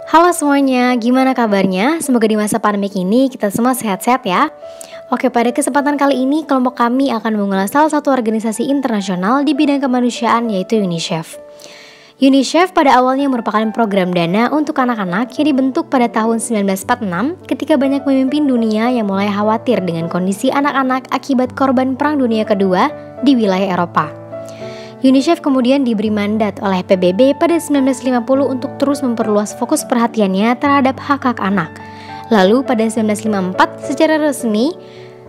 Halo semuanya, gimana kabarnya? Semoga di masa pandemik ini kita semua sehat-sehat ya. Oke, pada kesempatan kali ini kelompok kami akan mengulas salah satu organisasi internasional di bidang kemanusiaan yaitu UNICEF. UNICEF pada awalnya merupakan program dana untuk anak-anak yang dibentuk pada tahun 1946 ketika banyak pemimpin dunia yang mulai khawatir dengan kondisi anak-anak akibat korban Perang Dunia Kedua di wilayah Eropa. UNICEF kemudian diberi mandat oleh PBB pada 1950 untuk terus memperluas fokus perhatiannya terhadap hak-hak anak. Lalu pada 1954 secara resmi,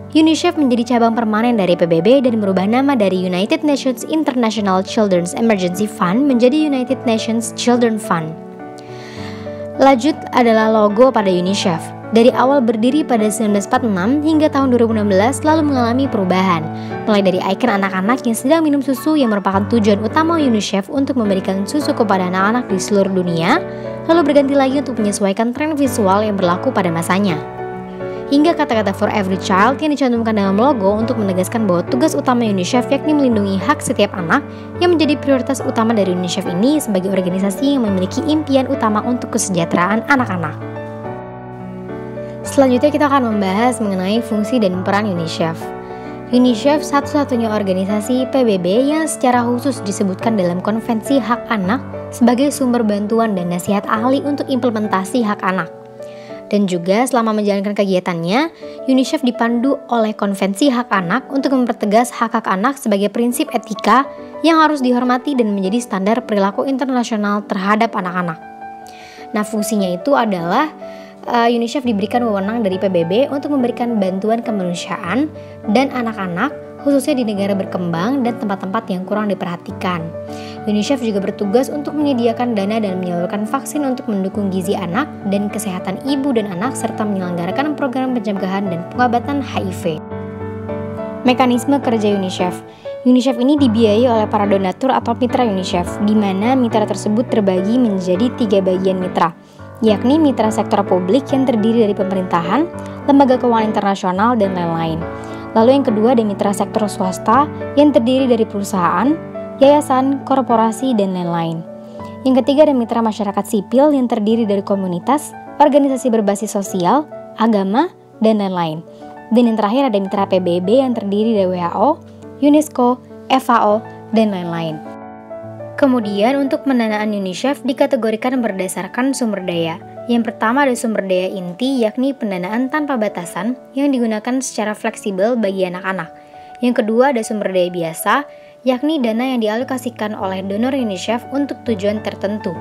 UNICEF menjadi cabang permanen dari PBB dan merubah nama dari United Nations International Children's Emergency Fund menjadi United Nations Children Fund. Lanjut adalah logo pada UNICEF. Dari awal berdiri pada 1946 hingga tahun 2016 lalu mengalami perubahan, mulai dari ikon anak-anak yang sedang minum susu yang merupakan tujuan utama UNICEF untuk memberikan susu kepada anak-anak di seluruh dunia, lalu berganti lagi untuk menyesuaikan tren visual yang berlaku pada masanya. Hingga kata-kata for every child yang dicantumkan dalam logo untuk menegaskan bahwa tugas utama UNICEF yakni melindungi hak setiap anak yang menjadi prioritas utama dari UNICEF ini sebagai organisasi yang memiliki impian utama untuk kesejahteraan anak-anak. Selanjutnya kita akan membahas mengenai fungsi dan peran UNICEF. UNICEF satu-satunya organisasi PBB yang secara khusus disebutkan dalam Konvensi Hak Anak sebagai sumber bantuan dan nasihat ahli untuk implementasi hak anak. Dan juga selama menjalankan kegiatannya, UNICEF dipandu oleh Konvensi Hak Anak untuk mempertegas hak-hak anak sebagai prinsip etika yang harus dihormati dan menjadi standar perilaku internasional terhadap anak-anak. Nah, fungsinya itu adalah UNICEF diberikan wewenang dari PBB untuk memberikan bantuan kemanusiaan dan anak-anak khususnya di negara berkembang dan tempat-tempat yang kurang diperhatikan. UNICEF juga bertugas untuk menyediakan dana dan menyalurkan vaksin untuk mendukung gizi anak dan kesehatan ibu dan anak serta menyelenggarakan program pencegahan dan pengobatan HIV. Mekanisme kerja UNICEF. UNICEF ini dibiayai oleh para donatur atau mitra UNICEF, di mana mitra tersebut terbagi menjadi 3 bagian mitra, yakni mitra sektor publik yang terdiri dari pemerintahan, lembaga keuangan internasional, dan lain-lain. Lalu yang kedua ada mitra sektor swasta yang terdiri dari perusahaan, yayasan, korporasi, dan lain-lain. Yang ketiga ada mitra masyarakat sipil yang terdiri dari komunitas, organisasi berbasis sosial, agama, dan lain-lain. Dan yang terakhir ada mitra PBB yang terdiri dari WHO, UNESCO, FAO, dan lain-lain. Kemudian untuk pendanaan UNICEF dikategorikan berdasarkan sumber daya. Yang pertama ada sumber daya inti yakni pendanaan tanpa batasan yang digunakan secara fleksibel bagi anak-anak. Yang kedua ada sumber daya biasa yakni dana yang dialokasikan oleh donor UNICEF untuk tujuan tertentu.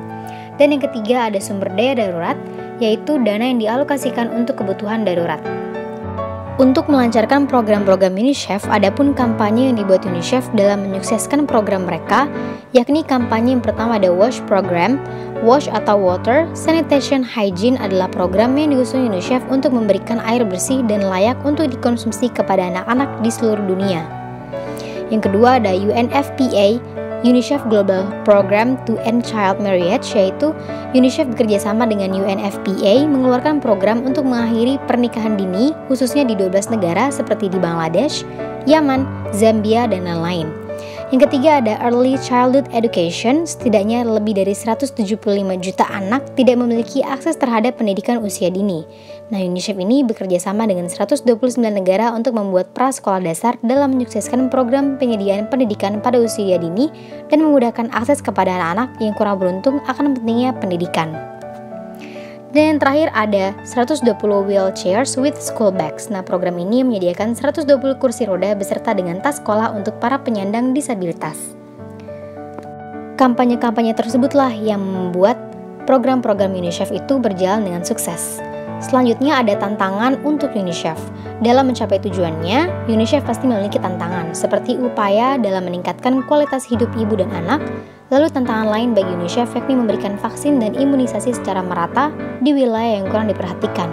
Dan yang ketiga ada sumber daya darurat yaitu dana yang dialokasikan untuk kebutuhan darurat. Untuk melancarkan program-program UNICEF, adapun kampanye yang dibuat UNICEF dalam menyukseskan program mereka, yakni kampanye yang pertama ada WASH program. WASH atau Water, Sanitation, Hygiene adalah program yang diusung UNICEF untuk memberikan air bersih dan layak untuk dikonsumsi kepada anak-anak di seluruh dunia. Yang kedua ada UNFPA, UNICEF Global Program to End Child Marriage, yaitu UNICEF bekerjasama dengan UNFPA mengeluarkan program untuk mengakhiri pernikahan dini khususnya di 12 negara seperti di Bangladesh, Yaman, Zambia, dan lain-lain. Yang ketiga ada Early Childhood Education, setidaknya lebih dari 175 juta anak tidak memiliki akses terhadap pendidikan usia dini. Nah, UNICEF ini bekerja sama dengan 129 negara untuk membuat prasekolah dasar dalam menyukseskan program penyediaan pendidikan pada usia dini dan memudahkan akses kepada anak-anak yang kurang beruntung akan pentingnya pendidikan. Dan yang terakhir ada 120 wheelchairs with school bags. Nah, program ini menyediakan 120 kursi roda beserta dengan tas sekolah untuk para penyandang disabilitas. Kampanye-kampanye tersebutlah yang membuat program-program UNICEF itu berjalan dengan sukses. Selanjutnya ada tantangan untuk UNICEF. Dalam mencapai tujuannya, UNICEF pasti memiliki tantangan seperti upaya dalam meningkatkan kualitas hidup ibu dan anak. Lalu tantangan lain bagi UNICEF yakni memberikan vaksin dan imunisasi secara merata di wilayah yang kurang diperhatikan.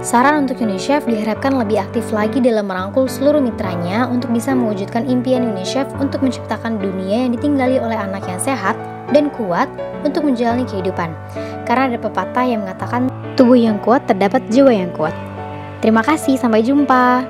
Saran untuk UNICEF diharapkan lebih aktif lagi dalam merangkul seluruh mitranya untuk bisa mewujudkan impian UNICEF untuk menciptakan dunia yang ditinggali oleh anak yang sehat dan kuat untuk menjalani kehidupan. Karena ada pepatah yang mengatakan tubuh yang kuat terdapat jiwa yang kuat. Terima kasih, sampai jumpa.